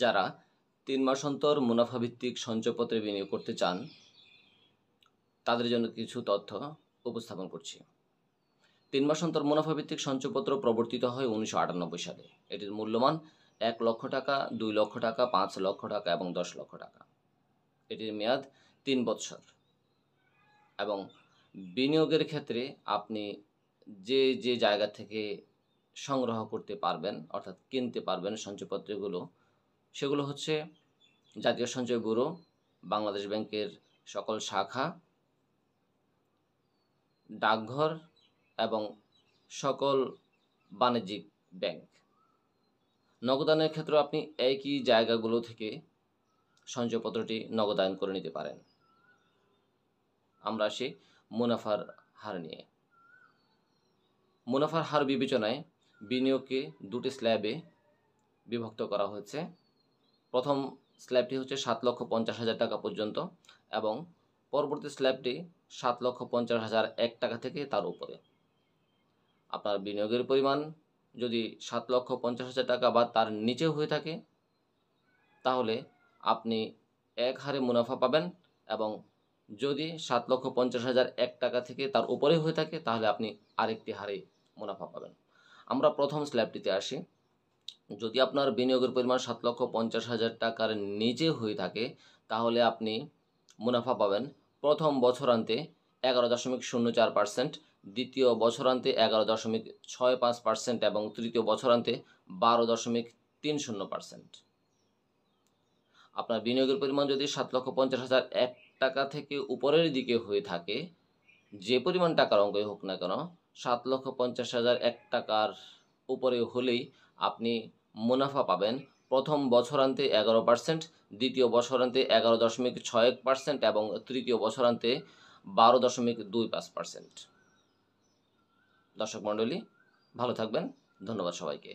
যারা 3 মাস অন্তর মুনাফাভিত্তিক সঞ্চয়পত্রে বিনিয়োগ করতে চান তাদের জন্য কিছু তথ্য উপস্থাপন করছি। 3 মাস অন্তর মুনাফাভিত্তিক সঞ্চয়পত্র প্রবর্তিত হয় 1998 সালে। এটির মূল্যমান 1 লক্ষ টাকা, 2 লক্ষ টাকা, 5 লক্ষ টাকা এবং 10 লক্ষ টাকা। এটির মেয়াদ 3 বছর এবং বিনিয়োগের ক্ষেত্রে আপনি যে জায়গা থেকে সংগ্রহ করতে পারবেন অর্থাৎ কিনতে পারবেন সঞ্চয়পত্রগুলো, সেগুলো হচ্ছে জাতীয় সঞ্চয় ব্যুরো, বাংলাদেশ ব্যাংকের সকল শাখা, ডাকঘর এবং সকল বাণিজ্যিক ব্যাংক। নগদায়নের ক্ষেত্রে আপনি একই জায়গাগুলো থেকে সঞ্চয়পত্রটি নগদায়ন করে নিতে পারেন। আমরা আসি মুনাফার হার নিয়ে। মুনাফার হার বিবেচনায় বিনিয়োগকে দুটি স্ল্যাবে বিভক্ত করা হয়েছে। প্রথম স্ল্যাবটি হচ্ছে 7,50,000 টাকা পর্যন্ত এবং পরবর্তী স্ল্যাবটি 7,50,001 টাকা থেকে তার উপরে। আপনার বিনিয়োগের পরিমাণ যদি 7,50,000 টাকা বা তার নিচে হয়ে থাকে তাহলে আপনি এক হারে মুনাফা পাবেন, এবং যদি 7,50,001 টাকা থেকে তার উপরে হয়ে থাকে তাহলে আপনি আরেকটি হারে মুনাফা পাবেন। আমরা প্রথম স্ল্যাবটিতে আসি। যদি আপনার বিনিয়োগের পরিমাণ 7,50,000 টাকার নিচে হয়ে থাকে তাহলে আপনি মুনাফা পাবেন প্রথম বছরান্তে 11.04%, দ্বিতীয় বছরান্তে 11.65% এবং তৃতীয় বছরান্তে 12.30%। আপনার বিনিয়োগের পরিমাণ যদি 7,50,001 টাকা থেকে উপরের দিকে হয়ে থাকে, যে পরিমাণ টাকার অঙ্কই হোক না কেন, 7,50,001 টাকার উপরে হলেই আপনি মুনাফা পাবেন প্রথম বছরান্তে 11%, দ্বিতীয় বছরান্তে 11.61% এবং তৃতীয় বছরান্তে 12.25%। দর্শক মণ্ডলী, ভালো থাকবেন। ধন্যবাদ সবাইকে।